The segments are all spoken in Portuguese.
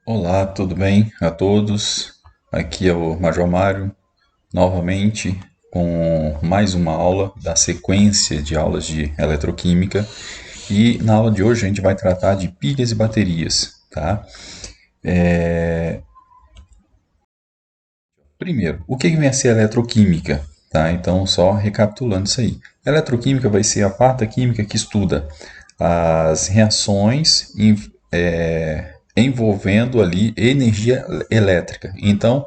Olá, tudo bem a todos? Aqui é o Major Mário, novamente com mais uma aula da sequência de aulas de eletroquímica. E na aula de hoje a gente vai tratar de pilhas e baterias, tá? Primeiro, o que vem a ser eletroquímica? Tá? Então, só recapitulando isso aí. A eletroquímica vai ser a parte da química que estuda as reações envolvendo ali energia elétrica. Então,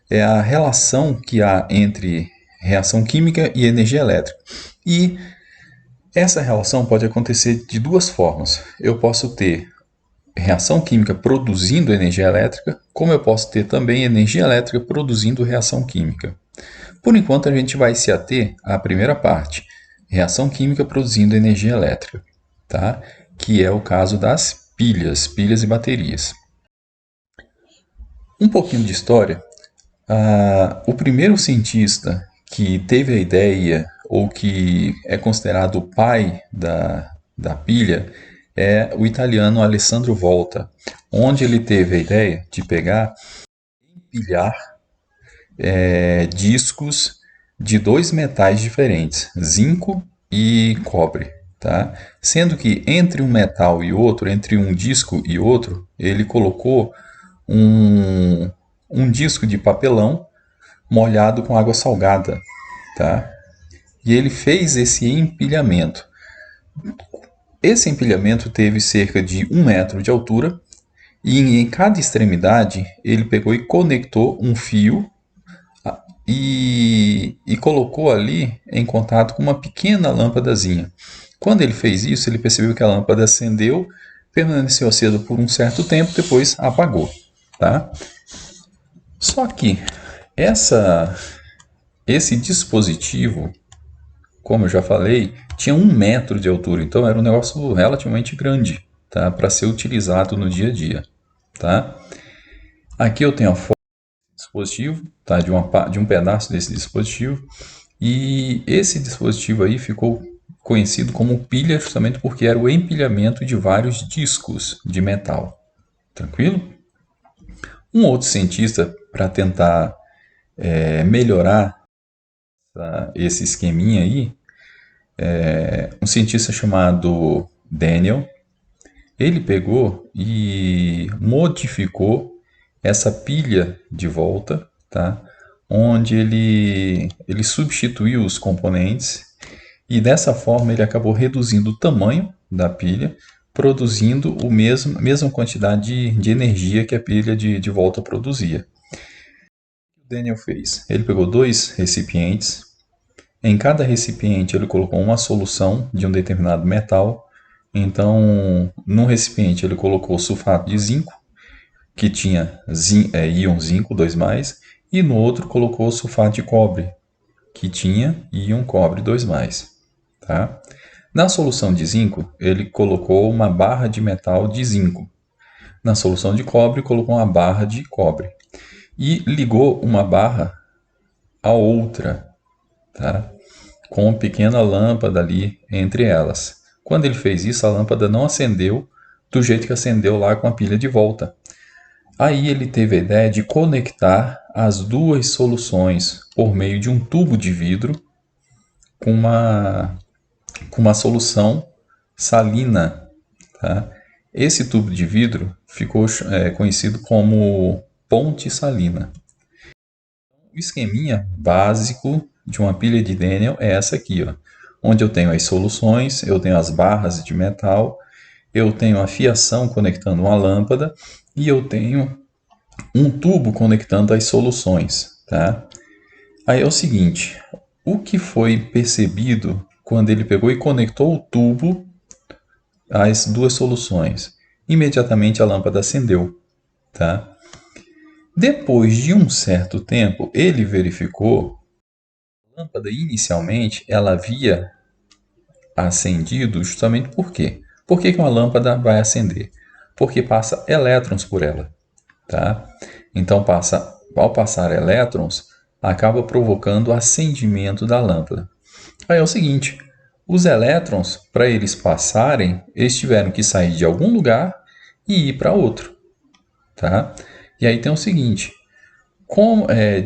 é a relação que há entre reação química e energia elétrica. E essa relação pode acontecer de duas formas. Eu posso ter reação química produzindo energia elétrica, como eu posso ter também energia elétrica produzindo reação química. Por enquanto, a gente vai se ater à primeira parte, reação química produzindo energia elétrica, tá? Que é o caso das pilhas e baterias. Um pouquinho de história. O primeiro cientista que teve a ideia, ou que é considerado o pai da pilha, é o italiano Alessandro Volta, onde ele teve a ideia de pegar e empilhar discos de dois metais diferentes, zinco e cobre. Tá? Sendo que entre um metal e outro, entre um disco e outro, ele colocou um, um disco de papelão molhado com água salgada, tá? E ele fez esse empilhamento. Esse empilhamento teve cerca de 1 metro de altura e em cada extremidade ele pegou e conectou um fio e colocou ali em contato com uma pequena lâmpadazinha. Quando ele fez isso, ele percebeu que a lâmpada acendeu, permaneceu acesa por um certo tempo, depois apagou, tá? Só que esse dispositivo, como eu já falei, tinha 1 metro de altura, então era um negócio relativamente grande, tá? Para ser utilizado no dia a dia, tá? Aqui eu tenho a foto do dispositivo, tá? De um pedaço desse dispositivo, e esse dispositivo aí ficou conhecido como pilha justamente porque era o empilhamento de vários discos de metal, tranquilo? Um outro cientista, para tentar melhorar esse esqueminha aí, um cientista chamado Daniel, ele pegou e modificou essa pilha de volta, tá? Onde ele substituiu os componentes e dessa forma ele acabou reduzindo o tamanho da pilha, produzindo a mesma quantidade de energia que a pilha de volta produzia. O que o Daniel fez? Ele pegou dois recipientes. Em cada recipiente ele colocou uma solução de um determinado metal. Então, num recipiente ele colocou sulfato de zinco, que tinha íon zinco 2+, e no outro colocou sulfato de cobre, que tinha íon cobre 2+. Tá? Na solução de zinco, ele colocou uma barra de metal de zinco. Na solução de cobre, colocou uma barra de cobre. E ligou uma barra à outra, tá? Com uma pequena lâmpada ali entre elas. Quando ele fez isso, a lâmpada não acendeu do jeito que acendeu lá com a pilha de volta. Aí ele teve a ideia de conectar as duas soluções por meio de um tubo de vidro com uma solução salina. Tá? Esse tubo de vidro ficou conhecido como ponte salina. O esqueminha básico de uma pilha de Daniel é essa aqui, ó, onde eu tenho as soluções, eu tenho as barras de metal, eu tenho a fiação conectando uma lâmpada e eu tenho um tubo conectando as soluções. Tá? Aí é o seguinte, o que foi percebido quando ele pegou e conectou o tubo às duas soluções? Imediatamente a lâmpada acendeu. Tá? Depois de um certo tempo, ele verificou que a lâmpada inicialmente ela havia acendido justamente por quê? Por que uma lâmpada vai acender? Porque passa elétrons por ela. Tá? Então, ao passar elétrons, acaba provocando o acendimento da lâmpada. Aí é o seguinte, os elétrons, para eles passarem, eles tiveram que sair de algum lugar e ir para outro. tá? E aí tem o seguinte,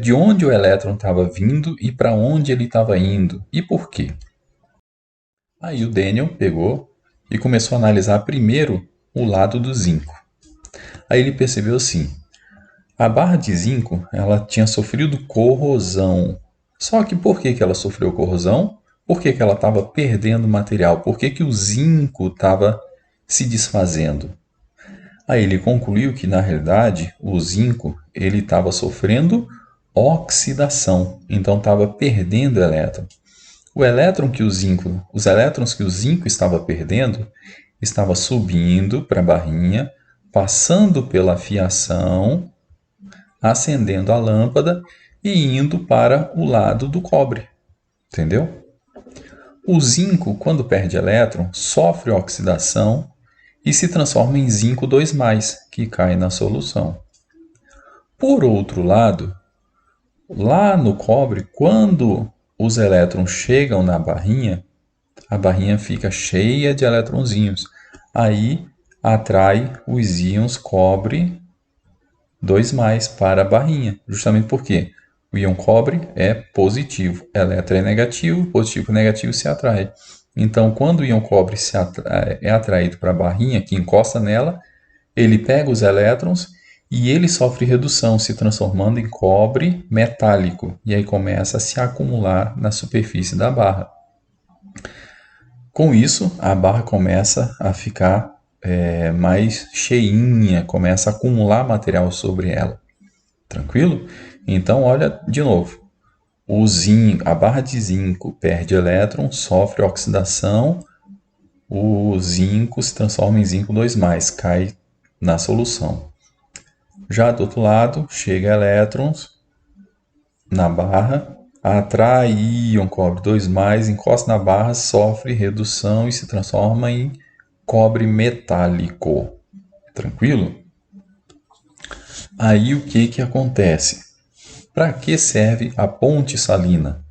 de onde o elétron estava vindo e para onde ele estava indo e por quê? Aí o Daniel pegou e começou a analisar primeiro o lado do zinco. Aí ele percebeu assim, a barra de zinco ela tinha sofrido corrosão. Só que por que ela sofreu corrosão? Por que ela estava perdendo material? Por que o zinco estava se desfazendo? Aí ele concluiu que na realidade o zinco ele estava sofrendo oxidação, então estava perdendo elétron. Os elétrons que o zinco estava perdendo, estava subindo para a barrinha, passando pela fiação, acendendo a lâmpada e indo para o lado do cobre. Entendeu? O zinco, quando perde elétron, sofre oxidação e se transforma em zinco 2+, que cai na solução. Por outro lado, lá no cobre, quando os elétrons chegam na barrinha, a barrinha fica cheia de eletronzinhos. Aí atrai os íons cobre 2+ para a barrinha, justamente porque o íon cobre é positivo, elétron é negativo, positivo e negativo se atrai. Então, quando o íon cobre é atraído para a barrinha, que encosta nela, ele pega os elétrons e ele sofre redução, se transformando em cobre metálico, e aí começa a se acumular na superfície da barra. Com isso, a barra começa a ficar mais cheinha, começa a acumular material sobre ela. Tranquilo? Então, olha de novo. A barra de zinco perde elétron, sofre oxidação, o zinco se transforma em zinco 2+, cai na solução. Já do outro lado, chega elétrons na barra, atrai íon cobre 2+, encosta na barra, sofre redução e se transforma em cobre metálico. Tranquilo? Aí o que acontece? Para que serve a ponte salina?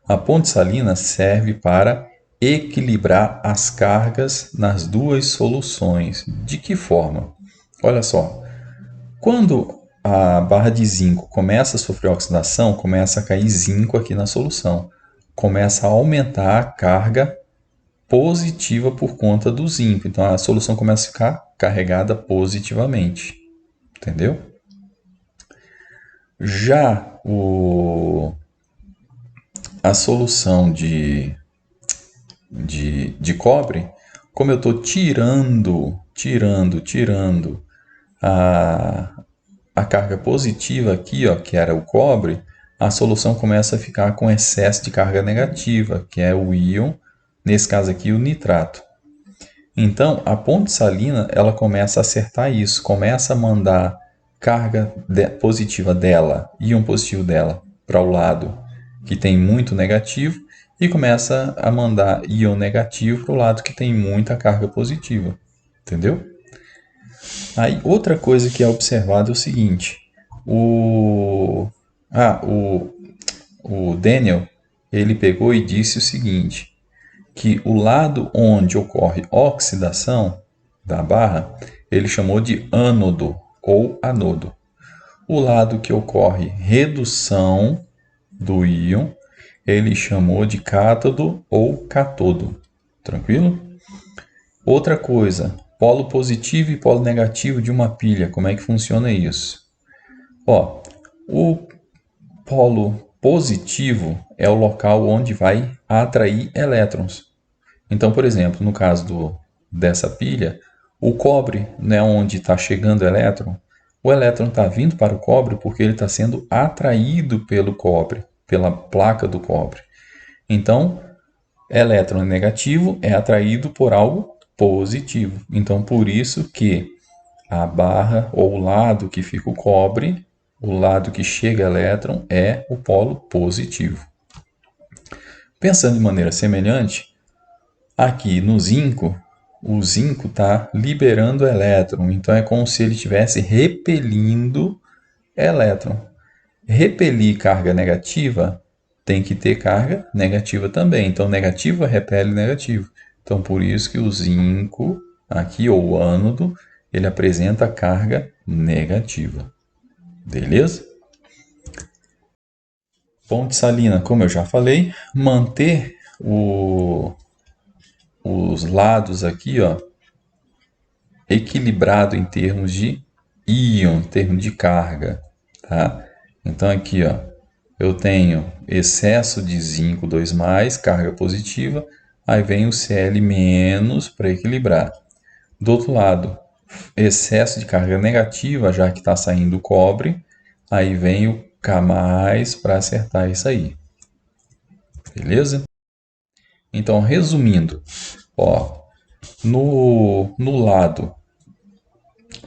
A ponte salina serve para equilibrar as cargas nas duas soluções. De que forma? Olha só, quando a barra de zinco começa a sofrer oxidação, começa a cair zinco aqui na solução. Começa a aumentar a carga positiva por conta do zinco. Então a solução começa a ficar carregada positivamente. Entendeu? Já a solução de cobre, como eu estou tirando a carga positiva aqui, ó, que era o cobre, a solução começa a ficar com excesso de carga negativa, que é o íon, nesse caso aqui o nitrato. Então, a ponte salina ela começa a acertar isso, começa a mandar carga positiva dela, íon positivo dela, para o lado que tem muito negativo, e começa a mandar íon negativo para o lado que tem muita carga positiva. Entendeu? Aí, outra coisa que é observado é o seguinte: o Daniel ele pegou e disse o seguinte, que o lado onde ocorre oxidação da barra, ele chamou de ânodo ou anodo. O lado que ocorre redução do íon, ele chamou de cátodo ou catodo. Tranquilo? Outra coisa, polo positivo e polo negativo de uma pilha, como é que funciona isso? Ó, o polo positivo é o local onde vai atrair elétrons. Então, por exemplo, no caso dessa pilha, o cobre, né, onde está chegando o elétron está vindo para o cobre porque ele está sendo atraído pelo cobre, pela placa do cobre. Então, elétron negativo é atraído por algo positivo. Então, por isso que a barra ou o lado que fica o cobre, o lado que chega elétron é o polo positivo. Pensando de maneira semelhante, aqui no zinco, o zinco está liberando elétron, então é como se ele estivesse repelindo elétron. Repelir carga negativa tem que ter carga negativa também, então negativa repele negativo. Então por isso que o zinco, aqui ou o ânodo, ele apresenta carga negativa. Beleza? Ponte salina, como eu já falei, manter os lados aqui, ó, equilibrado em termos de íon, em termos de carga, tá? Então aqui, ó, eu tenho excesso de zinco 2+, carga positiva, aí vem o Cl- para equilibrar. Do outro lado, excesso de carga negativa, já que está saindo o cobre, aí vem o K+, para acertar isso aí. Beleza? Então, resumindo, ó, no lado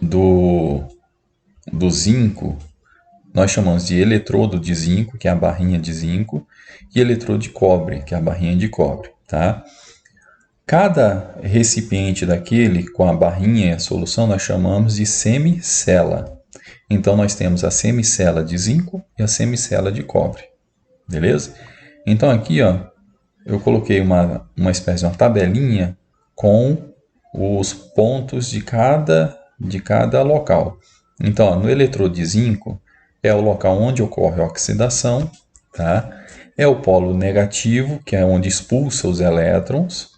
do zinco, nós chamamos de eletrodo de zinco, que é a barrinha de zinco, e eletrodo de cobre, que é a barrinha de cobre, tá? Cada recipiente daquele com a barrinha e a solução nós chamamos de semicela. Então nós temos a semicela de zinco e a semicela de cobre, beleza? Então aqui, ó, eu coloquei uma espécie de uma tabelinha com os pontos de cada local. Então, ó, no eletrodo de zinco é o local onde ocorre a oxidação, tá? É o polo negativo, que é onde expulsa os elétrons.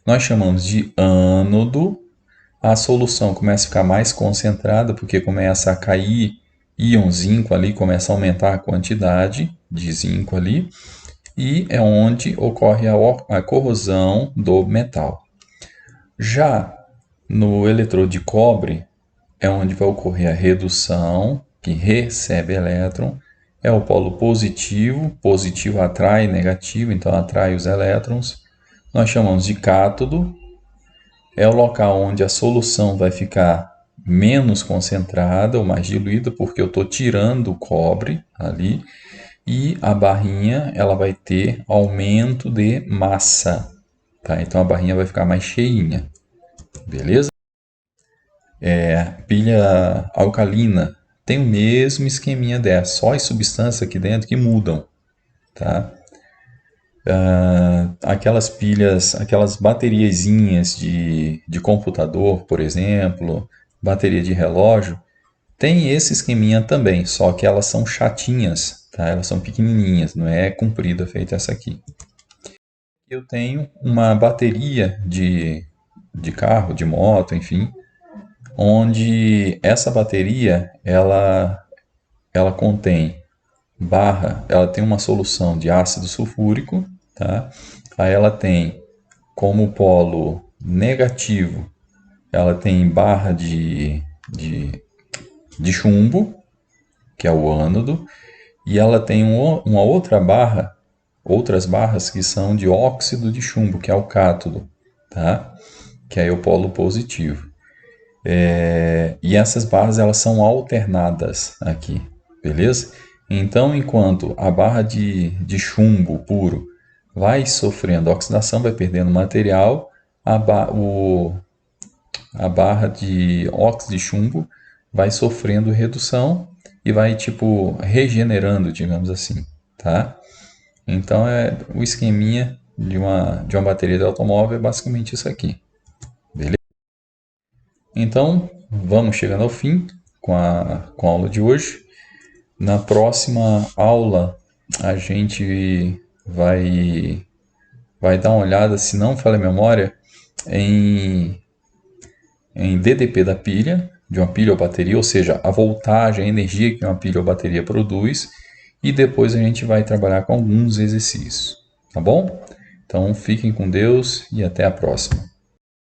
Nós chamamos de ânodo. A solução começa a ficar mais concentrada, porque começa a cair íon zinco ali, começa a aumentar a quantidade de zinco ali, e é onde ocorre a corrosão do metal. Já no eletrodo de cobre, é onde vai ocorrer a redução, que recebe elétron, é o polo positivo, positivo atrai negativo, então atrai os elétrons. Nós chamamos de cátodo, é o local onde a solução vai ficar menos concentrada ou mais diluída, porque eu estou tirando o cobre ali, e a barrinha ela vai ter aumento de massa, tá? Então a barrinha vai ficar mais cheinha, beleza? Pilha alcalina tem o mesmo esqueminha dessa, só as substâncias aqui dentro que mudam, tá? Aquelas pilhas, aquelas bateriazinhas de computador, por exemplo, bateria de relógio, tem esse esqueminha também, só que elas são chatinhas, tá? Elas são pequenininhas, não é comprida feita essa aqui. Eu tenho uma bateria de carro, de moto, enfim, onde essa bateria ela contém ela tem uma solução de ácido sulfúrico, tá? Aí ela tem como polo negativo, ela tem barra de chumbo, que é o ânodo, e ela tem uma outra barra, outras barras que são de óxido de chumbo, que é o cátodo, tá? Que é o polo positivo. E essas barras elas são alternadas aqui, beleza? Então, enquanto a barra de chumbo puro vai sofrendo oxidação, vai perdendo material, a barra de óxido de chumbo vai sofrendo redução e vai tipo regenerando, digamos assim, tá? Então, o esqueminha de uma bateria de automóvel é basicamente isso aqui, beleza? Então, vamos chegando ao fim com a aula de hoje. Na próxima aula, a gente vai dar uma olhada, se não falha a memória, em DDP da pilha, de uma pilha ou bateria, ou seja, a voltagem, a energia que uma pilha ou bateria produz, e depois a gente vai trabalhar com alguns exercícios, tá bom? Então, fiquem com Deus e até a próxima.